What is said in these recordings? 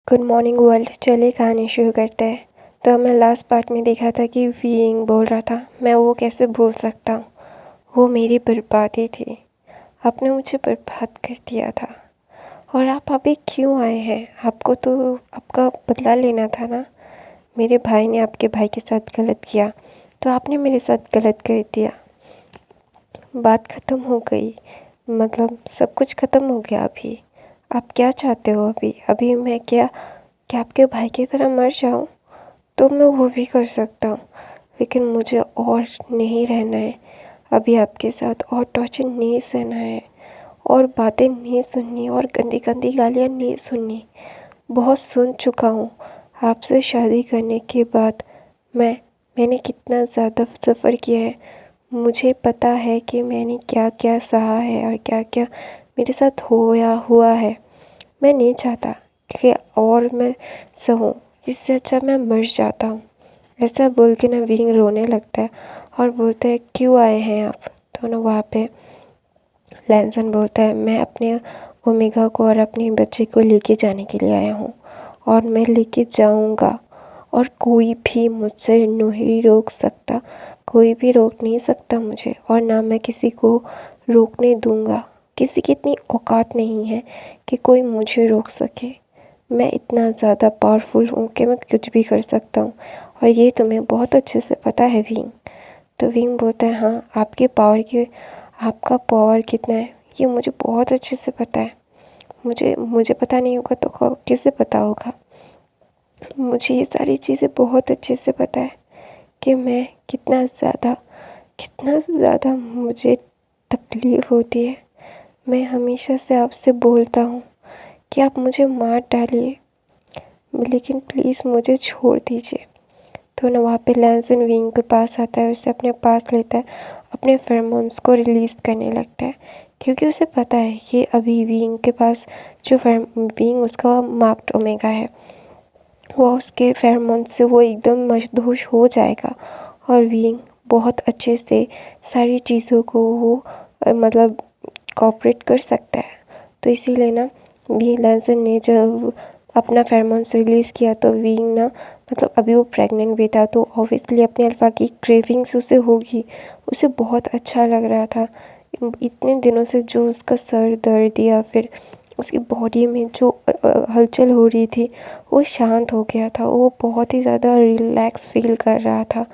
Good morning world. चलिए कहानी शुरू करते हैं। तो हमने लास्ट पार्ट में देखा था कि वीइंग बोल रहा था, मैं वो कैसे भूल सकता हूँ, वो मेरी बर्बादी थी। आपने मुझे बर्बाद कर दिया था और आप अभी क्यों आए हैं? आपको तो आपका बदला लेना था ना। मेरे भाई ने आपके भाई के साथ गलत किया तो आपने मेरे साथ गलत कर दिया। बात ख़त्म हो गई, मतलब सब कुछ ख़त्म हो गया। अभी आप क्या चाहते हो? अभी मैं क्या आपके भाई की तरह मर जाऊँ? तो मैं वो भी कर सकता हूँ, लेकिन मुझे और नहीं रहना है अभी आपके साथ, और टॉर्चर नहीं सहना है, और बातें नहीं सुननी, और गंदी गंदी गालियाँ नहीं सुननी। बहुत सुन चुका हूँ। आपसे शादी करने के बाद मैंने कितना ज़्यादा सफ़र किया है। मुझे पता है कि मैंने क्या क्या सहा है और क्या क्या मेरे साथ हुआ है। मैं नहीं चाहता कि और मैं सहूँ, इससे अच्छा मैं मर जाता हूँ। ऐसा बोल के ना विंग रोने लगता है और बोलता है, क्यों आए हैं आप? तो ना वहाँ पे लैंसन बोलता है, मैं अपने ओमेगा को और अपने बच्चे को लेके जाने के लिए आया हूँ, और मैं लेके जाऊँगा, और कोई भी मुझसे नहीं रोक सकता। कोई भी रोक नहीं सकता मुझे, और ना मैं किसी को रोकने दूँगा। किसी की इतनी औकात नहीं है कि कोई मुझे रोक सके। मैं इतना ज़्यादा पावरफुल हूँ कि मैं कुछ भी कर सकता हूँ, और ये तुम्हें बहुत अच्छे से पता है विंग। तो विंग बोलता है, हाँ आपका पावर कितना है ये मुझे बहुत अच्छे से पता है। मुझे पता नहीं होगा तो किसे पता होगा? मुझे ये सारी चीज़ें बहुत अच्छे से पता है कि मैं कितना ज़्यादा मुझे तकलीफ़ होती है। मैं हमेशा से आपसे बोलता हूँ कि आप मुझे मार डालिए, लेकिन प्लीज़ मुझे छोड़ दीजिए। तो ना वहाँ पे लैंसन विंग के पास आता है, उसे अपने पास लेता है, अपने फेरोमोन्स को रिलीज़ करने लगता है, क्योंकि उसे पता है कि अभी विंग के पास जो विंग उसका मार्क्ड ओमेगा है, वो उसके फेरोमोन्स से वो एकदम मशहूर हो जाएगा, और विंग बहुत अच्छे से सारी चीज़ों को वो मतलब कोऑपरेट कर सकता है। तो इसीलिए ना भी लैंसन ने जब अपना फेरोमोन्स रिलीज़ किया तो विंग ना, मतलब अभी वो प्रेग्नेंट भी था, तो ऑब्वियसली अपने अल्फा की क्रेविंग्स उसे होगी। उसे बहुत अच्छा लग रहा था। इतने दिनों से जो उसका सर दर्द या फिर उसकी बॉडी में जो हलचल हो रही थी वो शांत हो गया था। वो बहुत ही ज़्यादा रिलैक्स फील कर रहा था,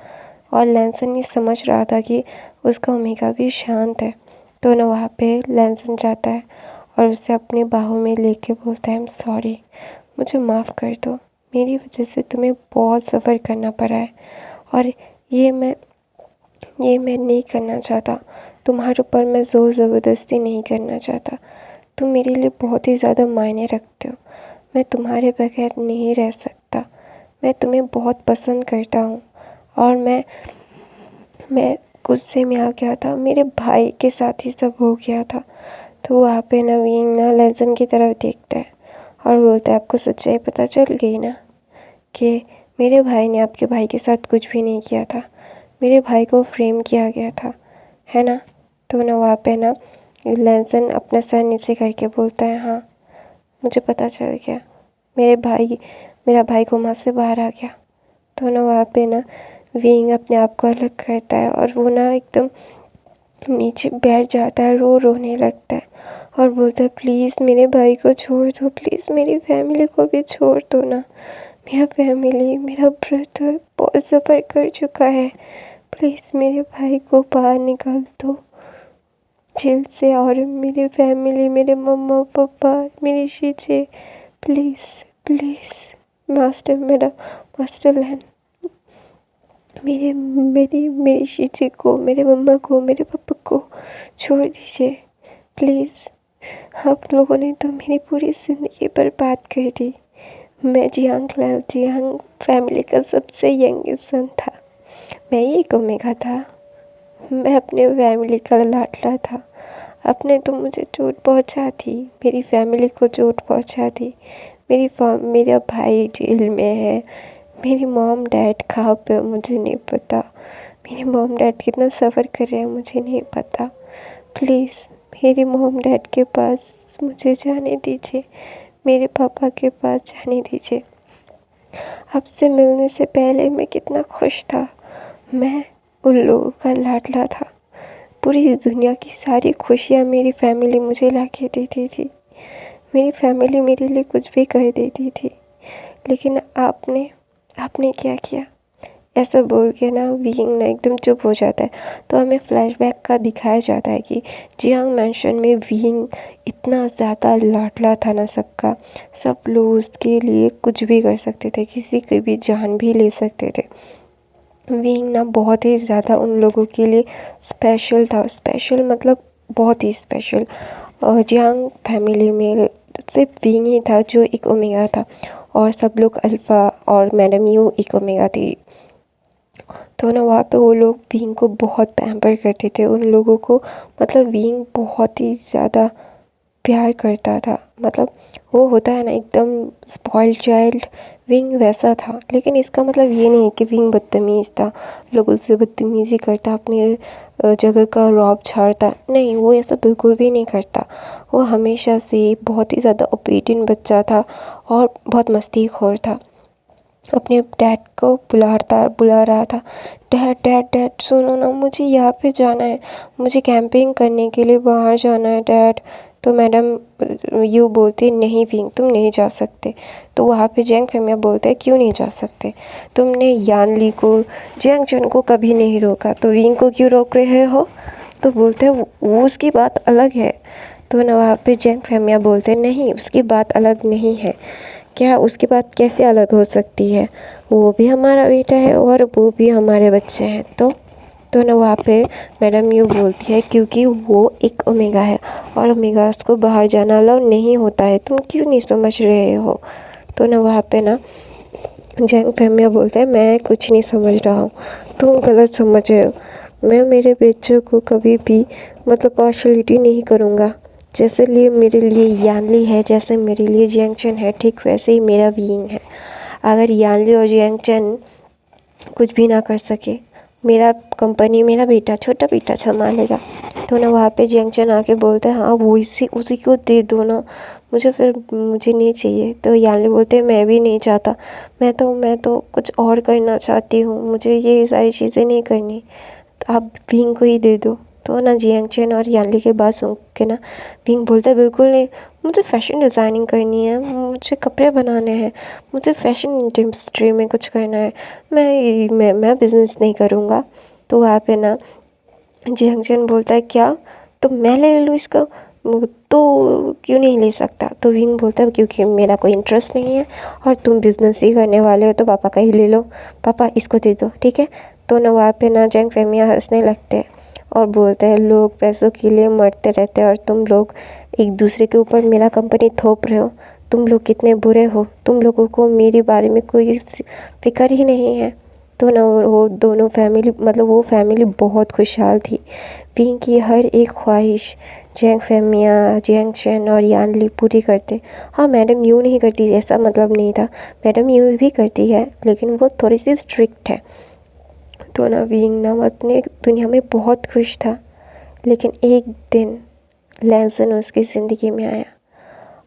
और लैंसन ये समझ रहा था कि उसका ओमेगा भी शांत है। तो ना वहाँ पे लैंसन जाता है और उसे अपनी बाहों में लेके बोलता है, आई एम सॉरी, मुझे माफ़ कर दो। मेरी वजह से तुम्हें बहुत सफ़र करना पड़ा है, और ये मैं नहीं करना चाहता। तुम्हारे ऊपर मैं ज़ोर ज़बरदस्ती नहीं करना चाहता। तुम मेरे लिए बहुत ही ज़्यादा मायने रखते हो। मैं तुम्हारे बगैर नहीं रह सकता। मैं तुम्हें बहुत पसंद करता हूँ, और मैं गुस्से में आ गया था। मेरे भाई के साथ ही सब हो गया था। तो वहाँ पे नवीन ना लैंसन की तरफ देखता है और बोलता है, आपको सच्चाई पता चल गई ना कि मेरे भाई ने आपके भाई के साथ कुछ भी नहीं किया था। मेरे भाई को फ्रेम किया गया था, है ना? तो ना वहाँ पे ना लैंसन अपना सर नीचे करके बोलता है, हाँ मुझे पता चल गया। मेरा भाई कोमा से बाहर आ गया। तो ना वहाँ पे ना विंग अपने आप को अलग करता है, और वो ना एकदम नीचे बैठ जाता है, रोने लगता है, और बोलता है, प्लीज़ मेरे भाई को छोड़ दो, प्लीज़ मेरी फैमिली को भी छोड़ दो ना। मेरा ब्रदर बहुत सफ़र कर चुका है। प्लीज़ मेरे भाई को बाहर निकाल दो जेल से, और मेरी फैमिली, मेरे मम्मा पापा, मेरी चीज़ें, प्लीज़ प्लीज़ मास्टर लैन, मेरी चीज़ें को, मेरे मम्मा को, मेरे पापा को छोड़ दीजिए प्लीज़। आप लोगों ने तो मेरी पूरी ज़िंदगी बर्बाद कर दी। मैं जियांग फैमिली का सबसे यंगेस्ट सन था। मैं ही एक ओमेगा था। मैं अपने फैमिली का लाडला था। आपने तो मुझे चोट पहुंचा दी, मेरी फैमिली को चोट पहुंचा दी। मेरा भाई जेल में है। मेरी मॉम डैड कहाँ पे मुझे नहीं पता। मेरे मॉम डैड कितना सफ़र कर रहे हैं मुझे नहीं पता। प्लीज़ मेरी मॉम डैड के पास मुझे जाने दीजिए। मेरे पापा के पास जाने दीजिए। आपसे मिलने से पहले मैं कितना खुश था। मैं उन लोगों का लाडला था। पूरी दुनिया की सारी खुशियाँ मेरी फैमिली मुझे ला के देती थी। मेरी फैमिली मेरे लिए कुछ भी कर देती थी। लेकिन आपने क्या किया? ऐसा बोल के ना विंग ना एकदम चुप हो जाता है। तो हमें फ्लैशबैक का दिखाया जाता है कि जियांग मैंशन में विंग इतना ज़्यादा लाडला था ना सबका। सब लोग उसके लिए कुछ भी कर सकते थे, किसी की भी जान भी ले सकते थे। विंग ना बहुत ही ज़्यादा उन लोगों के लिए स्पेशल था। स्पेशल मतलब बहुत ही स्पेशल। और जियांग फैमिली में सिर्फ विंग ही था जो एक ओमेगा था, और सब लोग अल्फ़ा, और मैडम यू एक ओमेगा थी। तो ना वहाँ पे वो लोग विंग को बहुत पैम्पर करते थे उन लोगों को। मतलब विंग बहुत ही ज़्यादा प्यार करता था। मतलब वो होता है ना एकदम स्पॉइल्ड चाइल्ड, विंग वैसा था। लेकिन इसका मतलब ये नहीं है कि विंग बदतमीज़ था, लोगों से बदतमीज़ी करता, अपने जगह का रौब झाड़ता। नहीं, वो ऐसा बिल्कुल भी नहीं करता। वो हमेशा से बहुत ही ज़्यादा ओबीडिएंट बच्चा था और बहुत मस्तीखोर था। अपने डैड को बुला रहा था, डैड डैड डैड सुनो ना, मुझे यहाँ पे जाना है, मुझे कैंपिंग करने के लिए बाहर जाना है डैड। तो मैडम यू बोलती नहीं विंग तुम नहीं जा सकते। तो वहाँ पे जियांग फैमिया बोलते हैं क्यों नहीं जा सकते? तुमने यानली को, जियांग चन को कभी नहीं रोका, तो विंग को क्यों रोक रहे हो? तो बोलते हैं वो उसकी बात अलग है। तो ना वहाँ पे जियांग फैमिया बोलते हैं नहीं, उसकी बात अलग नहीं है। क्या उसकी बात कैसे अलग हो सकती है? वो भी हमारा बेटा है और वो भी हमारे बच्चे हैं। तो ना वहाँ पे मैडम यू बोलती है क्योंकि वो एक ओमेगा है और ओमेगास को बाहर जाना अलाउ नहीं होता है, तुम क्यों नहीं समझ रहे हो? तो ना वहाँ पे ना जियांग फैमिया बोलते हैं मैं कुछ नहीं समझ रहा हूँ, तुम गलत समझ रहे हो। मैं मेरे बच्चों को कभी भी मतलब पार्शलिटी नहीं करूँगा। जैसे लिए मेरे लिए यानली है, जैसे मेरे लिए जियांग चन है, ठीक वैसे ही मेरा विंग है। अगर यानली और जियांग चन कुछ भी ना कर सके, मेरा कंपनी मेरा बेटा, छोटा बेटा संभालेगा। तो ना वहाँ पे जियांग चन आके बोलते हैं हाँ वो उसी को दे दो ना, मुझे नहीं चाहिए। तो यानली बोलते हैं मैं भी नहीं चाहता, मैं तो कुछ और करना चाहती हूँ, मुझे ये सारी चीज़ें नहीं करनी, तो आप विंग को ही दे दो। तो ना जियांग चन और यानली के बात सुन के ना विंग बोलता है बिल्कुल नहीं, मुझे फ़ैशन डिज़ाइनिंग करनी है, मुझे कपड़े बनाने हैं, मुझे फ़ैशन इंडस्ट्री में कुछ करना है, मैं बिज़नेस नहीं करूँगा। तो वहाँ पे ना जियांग चन बोलता है क्या, तो मैं ले लूँ इसको? तो क्यों नहीं ले सकता? तो विंग बोलता है क्योंकि मेरा कोई इंटरेस्ट नहीं है और तुम बिज़नेस ही करने वाले हो तो पापा का ही ले लो, पापा इसको दे दो, ठीक है? तो ना वहाँ पे ना जियांग फैमिया हंसने लगते हैं और बोलते हैं लोग पैसों के लिए मरते रहते हैं और तुम लोग एक दूसरे के ऊपर मेरा कंपनी थोप रहे हो, तुम लोग कितने बुरे हो, तुम लोगों को मेरे बारे में कोई फिक्र ही नहीं है। तो ना वो दोनों फैमिली मतलब वो फैमिली बहुत खुशहाल थी। विंग की हर एक ख्वाहिश जियांग फैमिया, जियांग चन और यानली पूरी करते। हाँ, मैडम यू नहीं करती ऐसा मतलब नहीं था, मैडम यू भी करती है लेकिन वो थोड़ी सी स्ट्रिक्ट है। तो ना विंग ना अपने दुनिया में बहुत खुश था। लेकिन एक दिन लैंसन उसकी ज़िंदगी में आया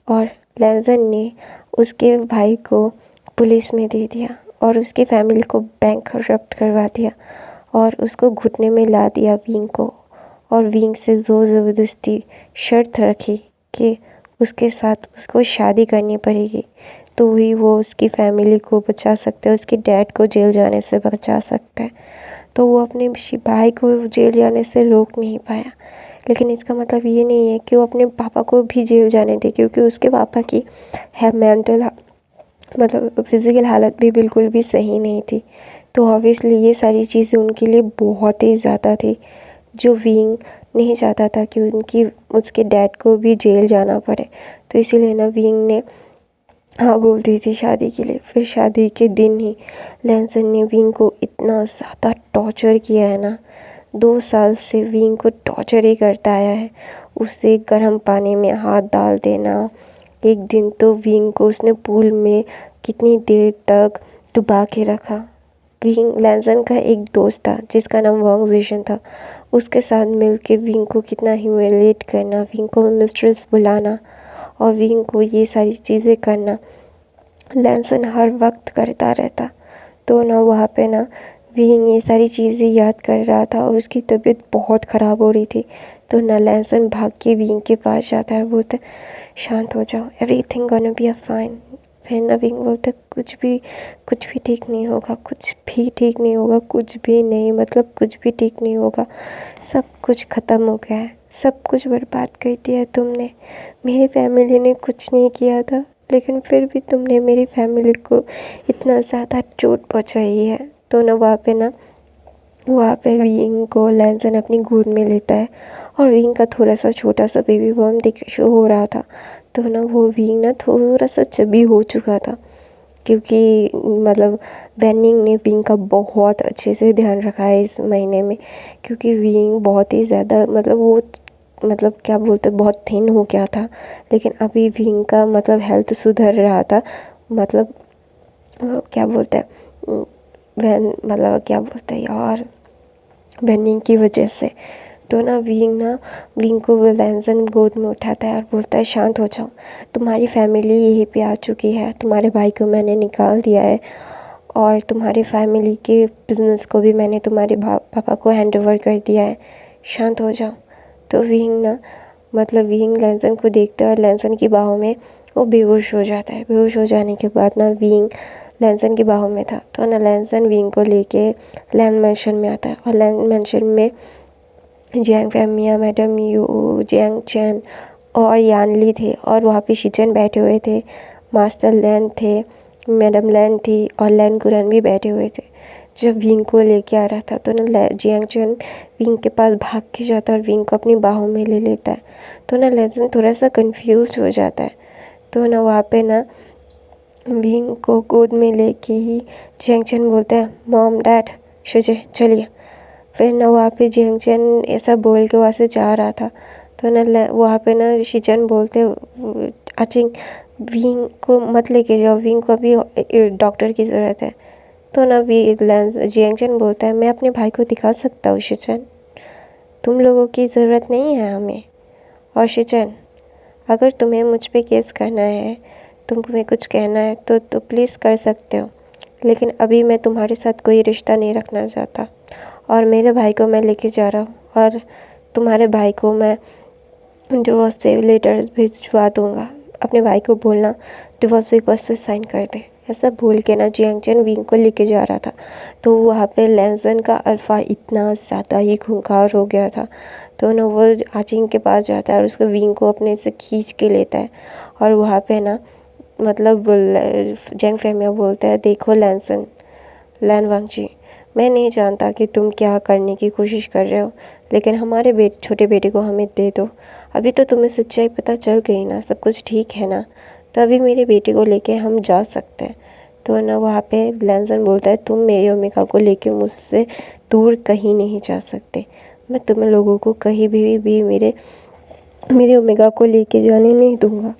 और लैंसन ने उसके भाई को पुलिस में दे दिया और उसकी फैमिली को बैंकरप्ट करवा दिया और उसको घुटने में ला दिया विंग को। और विंग से ज़ोर ज़बरदस्ती शर्त रखी कि उसके साथ उसको शादी करनी पड़ेगी, तो ही वो उसकी फैमिली को बचा सकता है, उसके डैड को जेल जाने से बचा सकता है। तो वो अपने भाई को जेल जाने से रोक नहीं पाया। लेकिन इसका मतलब ये नहीं है कि वो अपने पापा को भी जेल जाने दे, क्योंकि उसके पापा की है मेंटल मतलब फिज़िकल हालत भी बिल्कुल भी सही नहीं थी। तो ऑब्वियसली ये सारी चीज़ें उनके लिए बहुत ही ज़्यादा थी, जो विंग नहीं चाहता था कि उसके डैड को भी जेल जाना पड़े। तो इसीलिए ना विंग ने हाँ बोल दी थी शादी के लिए। फिर शादी के दिन ही लैंसन ने विंग को इतना ज़्यादा टॉर्चर किया है ना, 2 साल से विंग को टॉर्चर ही करता आया है। उसे गर्म पानी में हाथ डाल देना, एक दिन तो विंग को उसने पूल में कितनी देर तक डुबा के रखा। विंग लैंसन का एक दोस्त था जिसका नाम वांग जिशन था, उसके साथ मिल के विंग को कितना ह्यूमिलेट करना, विंग को मिस्ट्रेस बुलाना और विंग को ये सारी चीज़ें करना लैंसन हर वक्त करता रहता। तो ना वहाँ पे ना विंग ये सारी चीज़ें याद कर रहा था और उसकी तबीयत बहुत ख़राब हो रही थी। तो ना लैंसन भाग के विंग के पास जाता है और बोलता है शांत हो जाओ, everything gonna be a fine. फिर ना विंग बोलता है कुछ भी ठीक नहीं होगा, कुछ भी ठीक नहीं होगा, कुछ भी नहीं, मतलब कुछ भी ठीक नहीं होगा। सब कुछ ख़त्म हो गया है, सब कुछ बर्बाद कर दिया है तुमने। मेरी फैमिली ने कुछ नहीं किया था, लेकिन फिर भी तुमने मेरी फैमिली को इतना ज़्यादा चोट पहुंचाई है। तो ना वहाँ पे विंग को लैंसन अपनी गोद में लेता है और विंग का थोड़ा सा छोटा सा बेबी बॉम्ब दिख शो हो रहा था। तो ना वो विंग ना थोड़ा सा चबी हो चुका था, क्योंकि मतलब बेनिंग ने विंग का बहुत अच्छे से ध्यान रखा है इस महीने में, क्योंकि विंग बहुत ही ज़्यादा मतलब क्या बोलते बहुत थिन हो गया था। लेकिन अभी विंग का मतलब हेल्थ सुधर रहा था, मतलब क्या बोलते हैं मतलब क्या बोलते हैं यार, बेनिंग की वजह से। तो ना विंग को लैंसन गोद में उठाता है और बोलता है शांत हो जाओ, तुम्हारी फैमिली यहीं पे आ चुकी है, तुम्हारे भाई को मैंने निकाल दिया है और तुम्हारे फैमिली के बिज़नेस को भी मैंने तुम्हारे पापा को हैंड ओवर कर दिया है, शांत हो जाओ। तो विंग लैंसन को देखता है और लैंसन की बाहों में वो बेहोश हो जाता है। बेहोश हो जाने के बाद ना विंग लैंसन की बाहों में था। तो ना लैंसन विंग को लेके लैंड मैंशन में आता है और लैंड मैंशन में जियांग फैमिया, मैडम यू, जियांग चैन और यानली थे और वहाँ पे शिचन बैठे हुए थे, मास्टर लैन थे, मैडम लैन थी और लैन कुरन भी बैठे हुए थे। जब विंग को लेके आ रहा था तो ना जियांग चैन विंग के पास भाग के जाता है और विंग को अपनी बाहों में ले लेता है। तो ना लैंसन थोड़ा सा कंफ्यूज हो जाता है। तो ना वहाँ पे ना विंग को गोद में लेके ही जियांग चैन बोलता है मॉम डैड शिजे चलिए। फिर ना वहाँ पे जियांगचैन ऐसा बोल के वहाँ से जा रहा था। तो ना वहाँ पे ना शिचन बोलते अचिंग विंग को मत लेके जाओ, विंग को अभी डॉक्टर की ज़रूरत है। तो ना जियांगचैन बोलता है मैं अपने भाई को दिखा सकता हूँ शिचन, तुम लोगों की ज़रूरत नहीं है हमें। और शिचन अगर तुम्हें मुझ पे केस करना है, तुम्हें कुछ कहना है तो प्लीज़ कर सकते हो, लेकिन अभी मैं तुम्हारे साथ कोई रिश्ता नहीं रखना चाहता और मेरे भाई को मैं लेके जा रहा हूँ और तुम्हारे भाई को मैं डिवोर्स पे लेटर्स भिजवा दूँगा। अपने भाई को बोलना डिवोर्स पेपर्स पे साइन कर दे। ऐसा बोल के ना जियांगचैन विंग को लेके जा रहा था। तो वहाँ पे लैंसन का अल्फ़ा इतना ज़्यादा ही खूंखार हो गया था। तो ना वो आचिंग के पास जाता है और उसको विंग को अपने से खींच के लेता है और वहाँ पे ना मतलब जियांग फैमिया बोलता है देखो लैन वांगजी, मैं नहीं जानता कि तुम क्या करने की कोशिश कर रहे हो, लेकिन हमारे छोटे बेटे को हमें दे दो। अभी तो तुम्हें सच्चाई पता चल गई ना, सब कुछ ठीक है ना, तो अभी मेरे बेटे को लेके हम जा सकते हैं। तो ना वहाँ पे लैंसन बोलता है तुम मेरी ओमेगा को लेके मुझसे दूर कहीं नहीं जा सकते, मैं तुम लोगों को कहीं भी मेरे ओमेगा को लेके जाने नहीं दूँगा।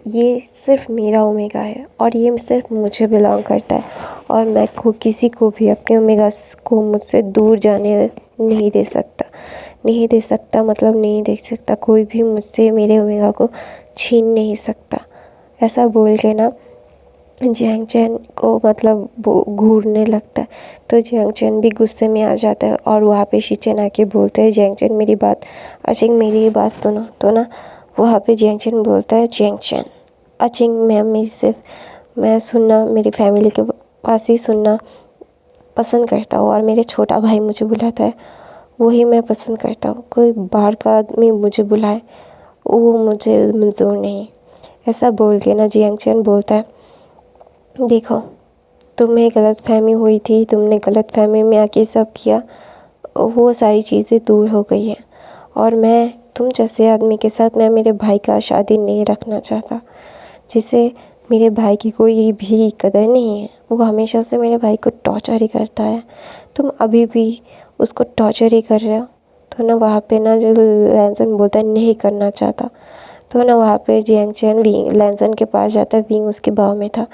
ये सिर्फ मेरा ओमेगा है और ये सिर्फ मुझे बिलोंग करता है और मैं किसी को भी अपने ओमेगा को मुझसे दूर जाने नहीं दे सकता मतलब नहीं देख सकता, कोई भी मुझसे मेरे ओमेगा को छीन नहीं सकता। ऐसा बोल के ना जियांगचैन को मतलब वो घूरने लगता है। तो जियांगचैन भी गुस्से में आ जाता है और वहाँ पे शिचन आके बोलते हैं जियांगचैन मेरी बात सुनो। तो ना वहाँ पे जियांगचैन बोलता है जियांगचैन मैं सुनना मेरी फैमिली के पास ही सुनना पसंद करता हूँ और मेरे छोटा भाई मुझे बुलाता है वही मैं पसंद करता हूँ, कोई बाहर का आदमी मुझे बुलाए वो मुझे मंजूर नहीं। ऐसा बोल के ना जियांगचैन बोलता है देखो तुम्हें गलतफहमी हुई थी, तुमने गलतफहमी में आके सब किया, वो सारी चीज़ें दूर हो गई हैं और मैं तुम जैसे आदमी के साथ मैं मेरे भाई का शादी नहीं रखना चाहता, जिसे मेरे भाई की कोई भी कदर नहीं है। वो हमेशा से मेरे भाई को टॉर्चर ही करता है, तुम अभी भी उसको टॉर्चर ही कर रहे हो। तो ना वहाँ पे ना जो लैंसन बोलता है नहीं करना चाहता। तो ना वहाँ पे जियांगचैन लैंसन के पास जाता है, विंग उसके बाहों में था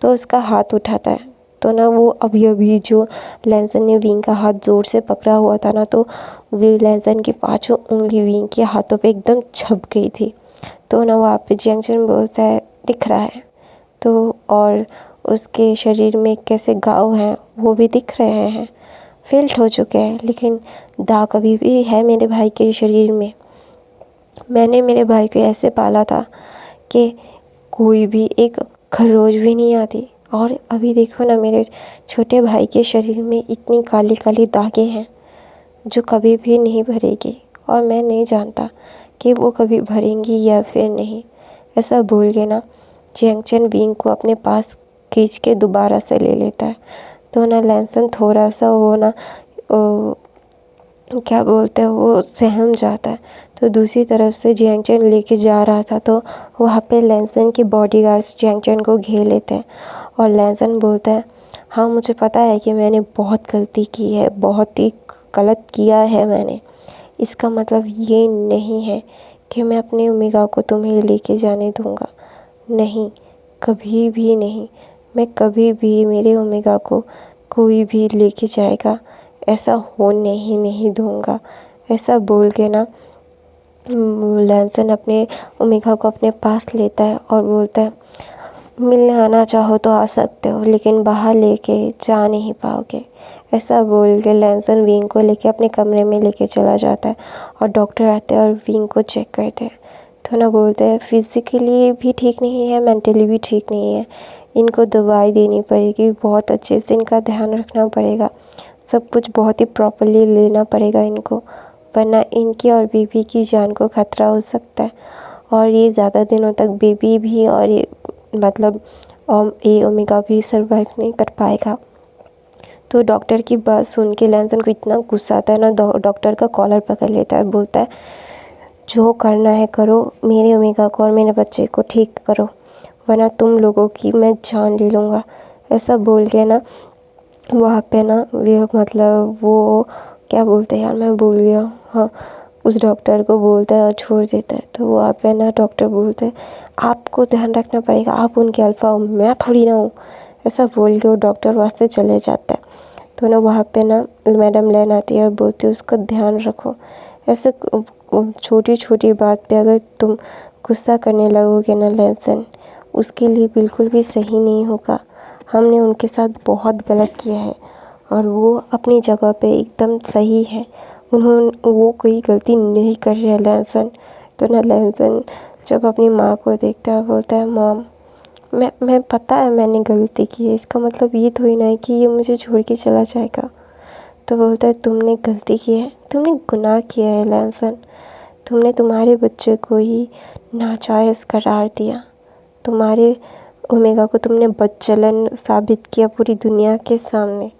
तो उसका हाथ उठाता है। तो ना वो अभी जो लैंसन ने विंग का हाथ ज़ोर से पकड़ा हुआ था ना, तो लैंसन की पांचों उंगली विंग के हाथों पे एकदम छप गई थी। तो ना वहाँ पे जियांगचन बोलता है दिख रहा है। तो और उसके शरीर में कैसे घाव हैं वो भी दिख रहे हैं, फील्ड हो चुके हैं, लेकिन दाग अभी भी है मेरे भाई के शरीर में। मैंने मेरे भाई को ऐसे पाला था कि कोई भी एक खरोच भी नहीं आती, और अभी देखो ना मेरे छोटे भाई के शरीर में इतनी काली काली दागें हैं जो कभी भी नहीं भरेगी, और मैं नहीं जानता कि वो कभी भरेंगी या फिर नहीं। ऐसा बोल के ना जियांगचन बीइंग को अपने पास खींच के दोबारा से ले लेता है। तो ना लैनसन थोड़ा सा वो ना क्या बोलते हैं वो सहम जाता है। तो दूसरी तरफ से जियांगचन लेके जा रहा था, तो वहाँ पे लैनसन के बॉडीगार्ड्स जियांगचन को घेर लेते हैं, और लैनसन बोलता है हाँ मुझे पता है कि मैंने बहुत गलती की है, बहुत ही गलत किया है मैंने। इसका मतलब ये नहीं है कि मैं अपने ओमेगा को तुम्हें लेके जाने दूँगा, नहीं, कभी भी नहीं। मैं कभी भी मेरे ओमेगा को कोई भी लेके जाएगा ऐसा होने ही नहीं दूँगा। ऐसा बोल के ना लैनसन अपने ओमेगा को अपने पास लेता है और बोलता है मिलने आना चाहो तो आ सकते हो, लेकिन बाहर लेके जा नहीं पाओगे। ऐसा बोल के लैनसन विंग को लेके अपने कमरे में लेके चला जाता है, और डॉक्टर आते हैं और विंग को चेक करते हैं। तो ना बोलते हैं फिज़िकली भी ठीक नहीं है, मेंटली भी ठीक नहीं है, इनको दवाई देनी पड़ेगी, बहुत अच्छे से इनका ध्यान रखना पड़ेगा, सब कुछ बहुत ही प्रॉपरली लेना पड़ेगा इनको, वरना इनकी और बेबी की जान को खतरा हो सकता है, और ये ज़्यादा दिनों तक बेबी भी और ये मतलब ए ओमेगा भी सर्वाइव नहीं कर पाएगा। तो डॉक्टर की बात सुन के लैनसन को इतना गुस्सा आता है ना, डॉक्टर का कॉलर पकड़ लेता है, बोलता है जो करना है करो, मेरे ओमेगा को और मेरे बच्चे को ठीक करो, वरना तुम लोगों की मैं जान ले लूँगा। ऐसा बोल के ना वहाँ पे ना वे मतलब वो क्या बोलते हैं यार मैं भूल गया, हाँ उस डॉक्टर को बोलता है और छोड़ देता है। तो वहाँ पे ना डॉक्टर बोलते हैं आपको ध्यान रखना पड़ेगा, आप उनके अल्फा हो, मैं थोड़ी ना हूँ। ऐसा बोल के वो डॉक्टर वहाँ से चले जाता है। तो ना वहाँ पे ना मैडम लैन आती है और बोलती है उसका ध्यान रखो। ऐसे छोटी छोटी बात पे अगर तुम गुस्सा करने लगोगे ना लैनसन, उसके लिए बिल्कुल भी सही नहीं होगा। हमने उनके साथ बहुत गलत किया है और वो अपनी जगह पे एकदम सही है, वो कोई गलती नहीं कर रहे लैनसन। तो ना लैनसन जब अपनी माँ को देखता है बोलता है मॉम मैं पता है मैंने गलती की है, इसका मतलब ये थोड़ी ना है कि ये मुझे छोड़ के चला जाएगा। तो बोलता है तुमने गलती की है, तुमने गुनाह किया है लैनसन, तुमने तुम्हारे बच्चे को ही नाजायज़ करार दिया, तुम्हारे ओमेगा को तुमने बदचलन साबित किया पूरी दुनिया के सामने।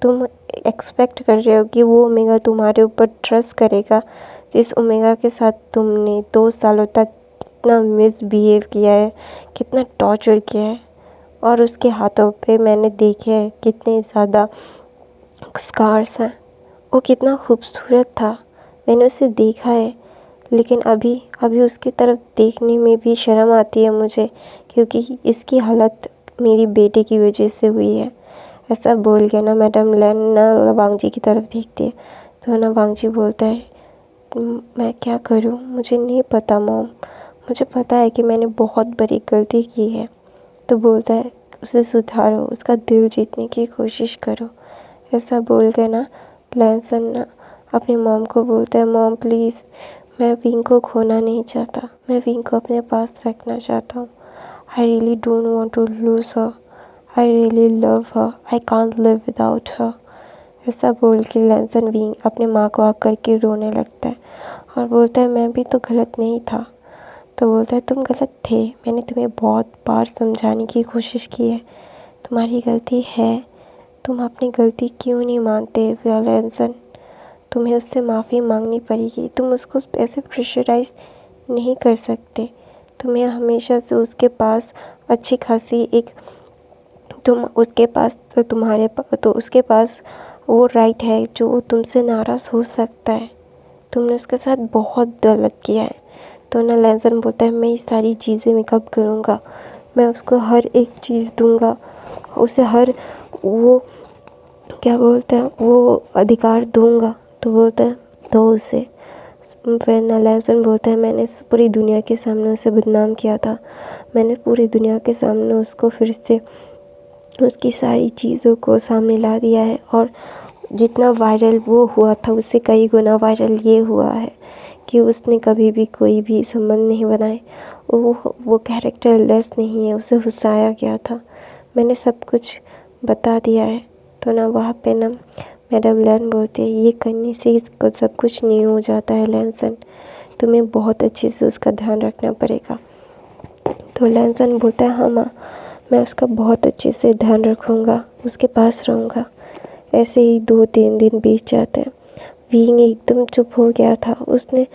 तुम एक्सपेक्ट कर रहे हो कि वो ओमेगा तुम्हारे ऊपर ट्रस्ट करेगा, जिस ओमेगा के साथ तुमने 2 सालों तक कितना मिसबिहेव किया है, कितना टॉर्चर किया है, और उसके हाथों पे मैंने देखे हैं कितने ज़्यादा स्कार्स हैं। वो कितना खूबसूरत था, मैंने उसे देखा है, लेकिन अभी उसकी तरफ देखने में भी शर्म आती है मुझे, क्योंकि इसकी हालत मेरी बेटे की वजह से हुई है। ऐसा बोल के ना मैडम लैन ना वांगजी की तरफ देखती है। तो ना वांगजी बोलता है मैं क्या करूं, मुझे नहीं पता मॉम, मुझे पता है कि मैंने बहुत बड़ी गलती की है। तो बोलता है उसे सुधारो, उसका दिल जीतने की कोशिश करो। ऐसा बोल के ना लैनसन ना अपनी मॉम को बोलता है मॉम प्लीज़, मैं विंग को खोना नहीं चाहता, मैं विंग को अपने पास रखना चाहता हूँ। I really don't want to lose her, I really love her, I can't live without her. ऐसा बोल के लैनसन विंग अपने माँ को आग करके रोने लगता है और बोलता है मैं भी तो गलत नहीं था। तो बोलता है तुम गलत थे, मैंने तुम्हें बहुत बार समझाने की कोशिश की है, तुम्हारी गलती है, तुम अपनी गलती क्यों नहीं मानते लैनसन, तुम्हें उससे माफ़ी मांगनी पड़ेगी, तुम उसको ऐसे प्रेशराइज नहीं कर सकते, तुम्हें हमेशा से उसके पास अच्छी खासी एक तुम उसके पास तो उसके पास वो राइट है जो वो तुमसे नाराज़ हो सकता है, तुमने उसके साथ बहुत गलत किया है। तो ना लैनसन बोलता है मैं ये सारी चीज़ें मैं कब करूँगा, मैं उसको हर एक चीज़ दूँगा, उसे हर वो क्या बोलते हैं वो अधिकार दूँगा। तो बोलता है दो उसे, फिर ना लहसन बोलता है मैंने पूरी दुनिया के सामने उसे बदनाम किया था, मैंने पूरी दुनिया के सामने उसको फिर से उसकी सारी चीज़ों को सामने ला दिया है, और जितना वायरल वो हुआ था उससे कई गुना वायरल ये हुआ है कि उसने कभी भी कोई भी संबंध नहीं बनाए। वो कैरेक्टर लेस नहीं है, उसे फंसाया गया था, मैंने सब कुछ बता दिया है। तो ना वहाँ पे ना मैडम लैन बोलती है ये करने से इसको सब कुछ नहीं हो जाता है लैनसन, तुम्हें बहुत अच्छे से उसका ध्यान रखना पड़ेगा। तो लैनसन बोलता है हाँ माँ, मैं उसका बहुत अच्छे से ध्यान रखूँगा, उसके पास रहूँगा। ऐसे ही 2-3 दिन बीत जाते हैं। विंग एकदम चुप हो गया था, उसने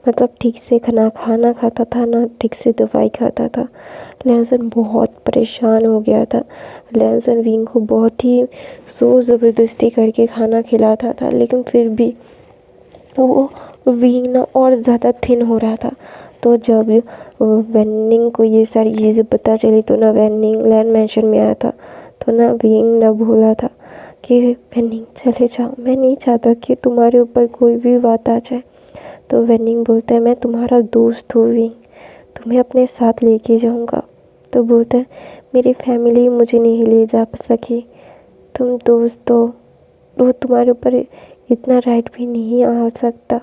मतलब ठीक से खाना खाता था ना ठीक से दवाई खाता था। लैनसन बहुत परेशान हो गया था। लैनसन विंग को बहुत ही ज़ोर ज़बरदस्ती करके खाना खिलाता था, लेकिन फिर भी वो विंग ना और ज़्यादा थिन हो रहा था। तो जब वेनिंग को ये सारी चीज़ें पता चली तो ना वेनिंग लैंड मैंशन में आया था। तो ना विंग ना बोला था कि वेनिंग चले जाओ, मैं नहीं चाहता कि तुम्हारे ऊपर कोई भी बात आ जाए। तो वेनिंग बोलता है मैं तुम्हारा दोस्त हूँ विंग, तुम्हें अपने साथ लेके जाऊँगा। तो बोलता है मेरी फैमिली मुझे नहीं ले जा सकी, तुम दोस्त हो, वो तुम्हारे ऊपर इतना राइट भी नहीं आ सकता।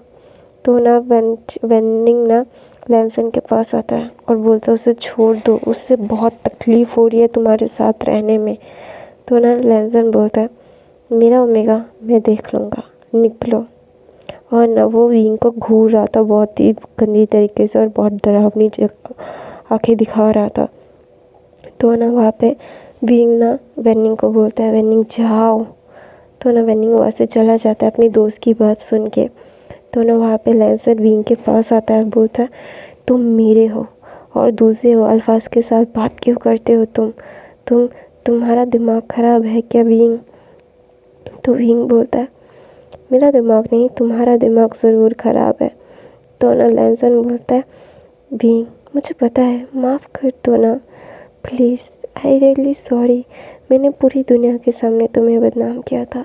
तो ना वेनिंग ना लैनसन के पास आता है और बोलता है उसे छोड़ दो, उससे बहुत तकलीफ़ हो रही है तुम्हारे साथ रहने में। तो ना लैनसन बोलता है मेरा ओमेगा मैं देख लूँगा, निकलो। और ना वो विंग को घूर रहा था बहुत ही गंदी तरीके से और बहुत डरावनी आंखें दिखा रहा था। तो ना वहाँ पे विंग ना वेनिंग को बोलता है वेनिंग जाओ। तो ना वेनिंग वहाँ से चला जाता है अपनी दोस्त की बात सुन के। तो ना वहाँ पे लैनसन विंग के पास आता है और बोलता है तुम मेरे हो और दूसरे हो अल्फाज के साथ बात क्यों करते हो तुम्हारा दिमाग ख़राब है क्या विंग। तो विंग बोलता है मेरा दिमाग नहीं, तुम्हारा दिमाग ज़रूर ख़राब है। तो ना लैनसन बोलता है विंग मुझे पता है, माफ़ कर दो ना प्लीज़, आई रियली सॉरी, मैंने पूरी दुनिया के सामने तुम्हें बदनाम किया था,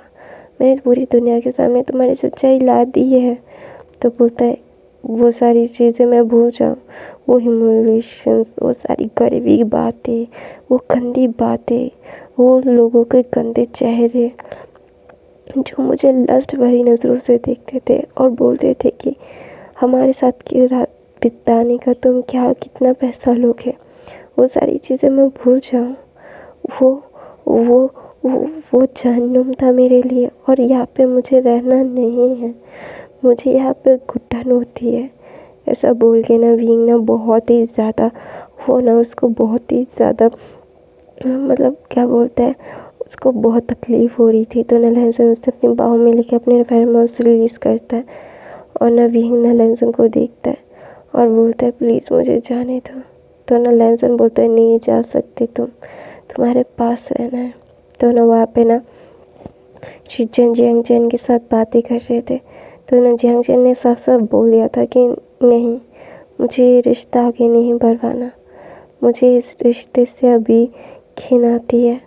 मैंने पूरी दुनिया के सामने तुम्हारी सच्चाई ला दी है। तो बोलता है वो सारी चीज़ें मैं भूल जाऊँ, वो ह्यूमिलिएशंस, वो सारी गरीबी की बातें, वो गंदी बातें, वो लोगों के गंदे चेहरे जो मुझे लस्ट भरी नज़रों से देखते थे और बोलते थे कि हमारे साथ की रात बिताने का तुम क्या कितना पैसा लोगे, वो सारी चीज़ें मैं भूल जाऊँ। वो वो वो जहन्नुम था मेरे लिए और यहाँ पे मुझे रहना नहीं है, मुझे यहाँ पे घुटन होती है। ऐसा बोल के ना विंग ना बहुत ही ज़्यादा वो ना उसको बहुत ही ज़्यादा मतलब क्या बोलते हैं, उसको बहुत तकलीफ़ हो रही थी। तो ना लैनसन उससे अपनी बाहों में लेके अपने फेरोमोन्स रिलीज़ करता है और ना विंग ना लैनसन को देखता है और बोलता है प्लीज़ मुझे जाने दो। तो ना लैनसन बोलता है नहीं जा सकते तुम्हारे पास रहना है। तो ना वहाँ पे ना शिनचैन जियांगचैन के साथ बातें कर रहे थे। तो ना जियांगचैन ने साफ साफ बोल दिया था कि नहीं, मुझे रिश्ता आगे नहीं बढ़वाना, मुझे इस रिश्ते से अभी घिन आती है,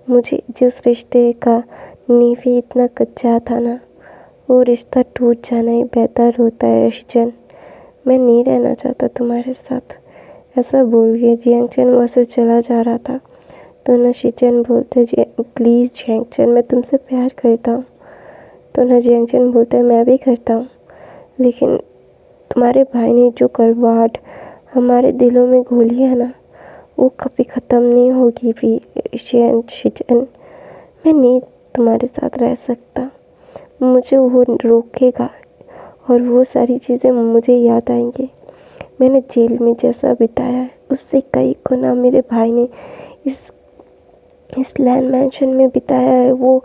मुझे जिस रिश्ते का नींव ही इतना कच्चा था ना, वो रिश्ता टूट जाना ही बेहतर होता है शिनचैन, मैं नहीं रहना चाहता तुम्हारे साथ। ऐसा बोल के जियांगचैन वहाँ से चला जा रहा था। तो ना शिनचैन बोलते जी प्लीज़ जियांगचैन मैं तुमसे प्यार करता हूँ। तो ना जियांगचैन बोलता है मैं भी करता हूँ, लेकिन तुम्हारे भाई ने जो करवाहट हमारे दिलों में घोली है ना, वो कभी ख़त्म नहीं होगी भी शिनचैन, मैं नहीं तुम्हारे साथ रह सकता, मुझे वो रोकेगा और वो सारी चीज़ें मुझे याद आएंगी। मैंने जेल में जैसा बिताया है उससे कई गुना मेरे भाई ने इस लैंड मैंशन में बिताया है। वो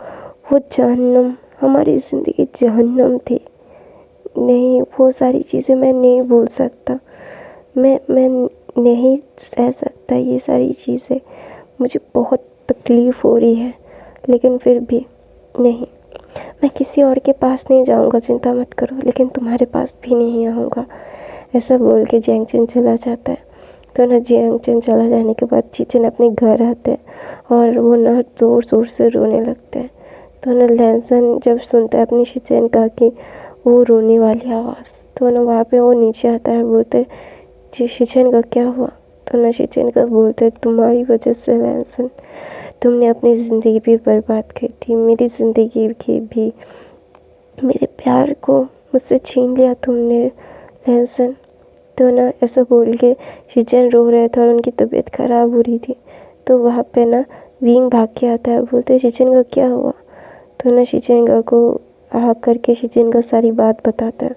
जहन्नुम, हमारी ज़िंदगी जहन्नुम थी। नहीं, वो सारी चीज़ें मैं नहीं भूल सकता, मैं नहीं सह सकता ये सारी चीज़ें, मुझे बहुत तकलीफ़ हो रही है, लेकिन फिर भी नहीं, मैं किसी और के पास नहीं जाऊंगा, चिंता मत करो, लेकिन तुम्हारे पास भी नहीं आऊँगा। ऐसा बोल के जियांगचैन चला जाता है। तो ना जियांगचैन चला जाने के बाद चीचन अपने घर आते हैं और वो ना ज़ोर ज़ोर से रोने लगते हैं। तो ना लैनसन जब सुनता है अपनी शिनचैन का कि वो रोने वाली आवाज़। तो ना वहाँ पे वो नीचे आता है, बोलते जी शिचन का क्या हुआ। तो ना शिचन का बोलते तुम्हारी वजह से लैंसन, तुमने अपनी ज़िंदगी भी बर्बाद कर दी, मेरी ज़िंदगी की भी, मेरे प्यार को मुझसे छीन लिया तुमने लैंसन। तो ना ऐसा बोल के शिचन रो रहे थे और उनकी तबीयत ख़राब हो रही थी। तो वहाँ पे ना विंग भाग के आता है, बोलते शिचन का क्या हुआ। तो ना शिचन को आग करके शिचन का सारी बात बताता है।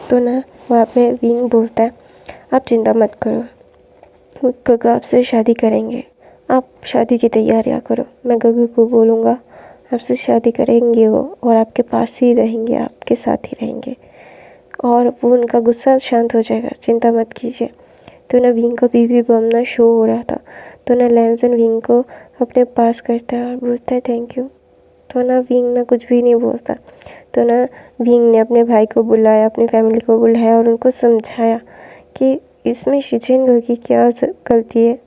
तो ना वहाँ पे विंग बोलता है आप चिंता मत करो, गगा आपसे शादी करेंगे, आप शादी की तैयारियाँ करो, मैं गगा को बोलूँगा आपसे शादी करेंगे वो, और आपके पास ही रहेंगे, आपके साथ ही रहेंगे, और वो उनका गुस्सा शांत हो जाएगा, चिंता मत कीजिए। तो ना विंग का बीबी बम ना शो हो रहा था। तो ना लैंसन विंग को अपने पास करता है और बोलता है थैंक यू। तो ना विंग ना कुछ भी नहीं बोलता। तो ना विंग ने अपने भाई को बुलाया, अपनी फैमिली को बुलाया और उनको समझाया कि इसमें शिचिन की क्या गलती है।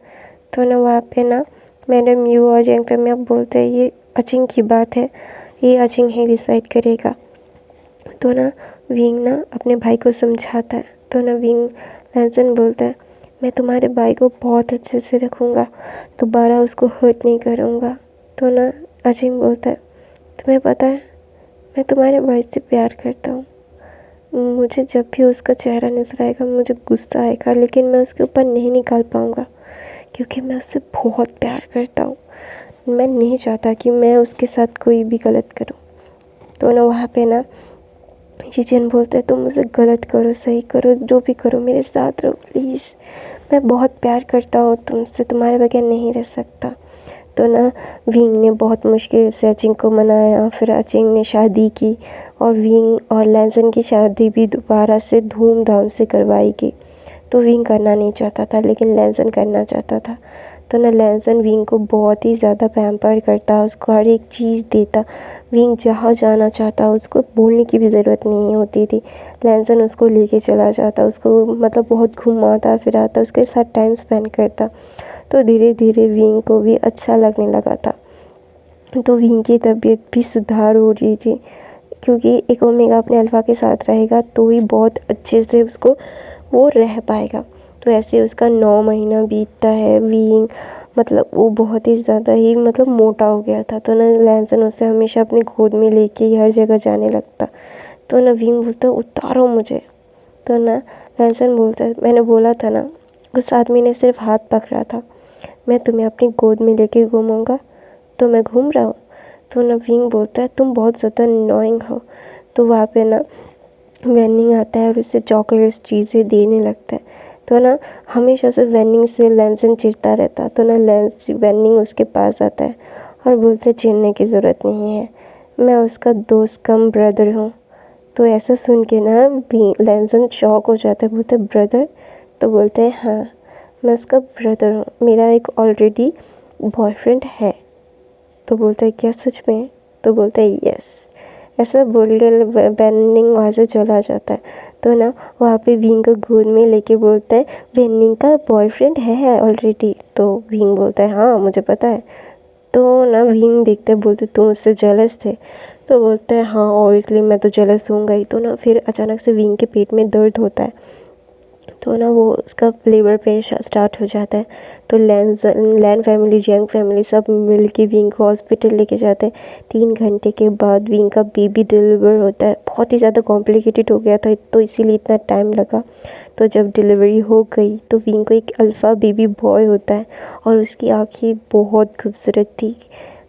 तो ना वहाँ पे ना मैडम यू और जैंग पे में अब बोलते हैं ये अचिंग की बात है, ये अचिंग ही डिसाइड करेगा। तो ना विंग ना अपने भाई को समझाता है। तो ना विंग लैंसन बोलता है मैं तुम्हारे भाई को बहुत अच्छे से रखूँगा, दोबारा उसको हर्ट नहीं करूँगा। तो ना अचिंग बोलता है तुम्हें पता है मैं तुम्हारे भाई से प्यार करता हूँ, मुझे जब भी उसका चेहरा नजर आएगा मुझे गुस्सा आएगा, लेकिन मैं उसके ऊपर नहीं निकाल पाऊँगा क्योंकि मैं उससे बहुत प्यार करता हूँ। मैं नहीं चाहता कि मैं उसके साथ कोई भी गलत करूँ। तो ना वहाँ पे ना शिचिन बोलते हैं तुम मुझे गलत करो सही करो जो भी करो मेरे साथ रहो प्लीज़, मैं बहुत प्यार करता हूँ तुमसे, तुम्हारे बगैर नहीं रह सकता। तो ना विंग ने बहुत मुश्किल से अचिंग को मनाया, फिर अचिंग ने शादी की और विंग और लैंसन की शादी भी दोबारा से धूमधाम से करवाई गई। तो विंग करना नहीं चाहता था लेकिन लैंसन करना चाहता था। तो ना लैंसन विंग को बहुत ही ज़्यादा पैम्पर करता, उसको हर एक चीज़ देता, विंग जहाँ जाना चाहता उसको बोलने की भी ज़रूरत नहीं होती थी, लैंसन उसको लेके चला जाता, उसको मतलब बहुत घुमाता फिराता, उसके साथ टाइम स्पेंड करता। तो धीरे धीरे विंग को भी अच्छा लगने लगा था। तो विंग की तबीयत भी सुधार हो रही थी क्योंकि एक ओमेगा अपने अल्फ़ा के साथ रहेगा तो ही बहुत अच्छे से उसको वो रह पाएगा। तो ऐसे उसका 9 महीना बीतता है। विंग मतलब वो बहुत ही ज़्यादा ही मतलब मोटा हो गया था। तो ना लैंसन उसे हमेशा अपनी गोद में लेके ही हर जगह जाने लगता। तो ना विंग बोलता उतारो मुझे। तो ना लैंसन बोलता है मैंने बोला था ना उस आदमी ने सिर्फ हाथ पकड़ा था, मैं तुम्हें अपनी गोद में लेके घूमूंगा तो मैं घूम रहा हूँ। तो ना विंग बोलता है तुम बहुत ज़्यादा अननोइंग हो। तो वहाँ पे ना वेनिंग आता है और उसे चॉकलेट्स चीज़ें देने लगता है। तो ना हमेशा से वेनिंग से लैंसन चिढ़ता रहता। तो ना वेनिंग उसके पास आता है और बोलते चिढ़ने की ज़रूरत नहीं है, मैं उसका दोस्त कम ब्रदर हूँ। तो ऐसा सुन के ना लैंसन शॉक हो जाता है, बोलते ब्रदर। तो बोलते हैं हाँ मैं उसका ब्रदर हूँ, मेरा एक ऑलरेडी बॉयफ्रेंड है। तो बोलता है क्या सच में। तो बोलता है यस। ऐसा बोल के वेनिंग वहाँ से चला जाता है। तो ना वहाँ पे विंग को गोद में लेके बोलता है वेनिंग का बॉयफ्रेंड है ऑलरेडी। तो विंग बोलता है हाँ मुझे पता है। तो ना विंग देखते बोलते तुम उससे जेलस थे। तो बोलते हैं हाँ ऑब्वियसली मैं तो जेलस होऊंगा ही। तो ना फिर अचानक से विंग के पेट में दर्द होता है। तो ना वो उसका लेबर पेन स्टार्ट हो जाता है। तो लैन फैमिली जंग फैमिली सब मिल के विंग को हॉस्पिटल लेके जाते हैं। 3 घंटे के बाद विंग का बेबी डिलीवर होता है। बहुत ही ज़्यादा कॉम्प्लिकेटेड हो गया था तो इसीलिए इतना टाइम लगा। तो जब डिलीवरी हो गई तो विंग को एक अल्फ़ा बेबी बॉय होता है और उसकी आँखें बहुत खूबसूरत थी।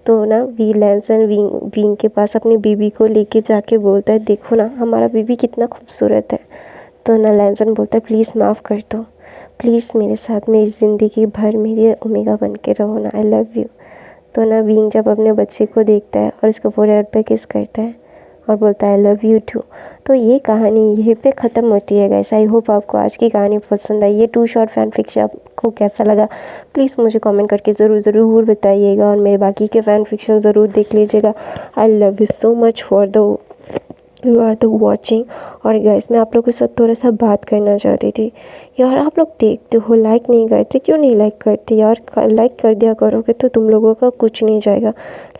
तो ना लैंसन विंग के पास अपने बेबी को लेके जाके बोलता है देखो ना हमारा बेबी कितना खूबसूरत है। तो ना लैंसन बोलता है प्लीज़ माफ़ कर दो, प्लीज़ मेरे साथ मेरी ज़िंदगी भर मेरी ओमेगा बन के रहो ना, आई लव यू। तो ना विंग जब अपने बच्चे को देखता है और इसको फोरहेड पे किस करता है और बोलता है आई लव यू टू। तो ये कहानी यहीं पे ख़त्म होती है गाइस। आई होप आपको आज की कहानी पसंद आई। ये 2 शॉर्ट फैन फिक्शन आपको कैसा लगा प्लीज़ मुझे कमेंट करके ज़रूर बताइएगा और मेरे बाकी के फ़ैन फिक्शन ज़रूर देख लीजिएगा। I love you so much for the you are the watching. और गाइस मैं आप लोगों के साथ थोड़ा सा बात करना चाहती थी यार, आप लोग देखते हो लाइक नहीं करते, क्यों नहीं लाइक करते यार। लाइक कर दिया करोगे तो तुम लोगों का कुछ नहीं जाएगा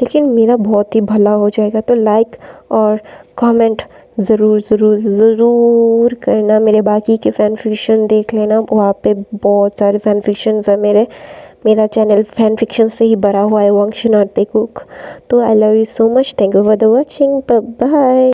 लेकिन मेरा बहुत ही भला हो जाएगा। तो लाइक और कमेंट ज़रूर ज़रूर ज़रूर करना। मेरे बाकी के फ़ैन फिक्शन देख लेना, वहाँ पे बहुत सारे फ़ैन फिक्शंस है मेरा चैनल फ़ैन फिक्शन से ही भरा हुआ है, वंश नॉट द कुक। तो I love you so much, thank you for the watching, bye bye.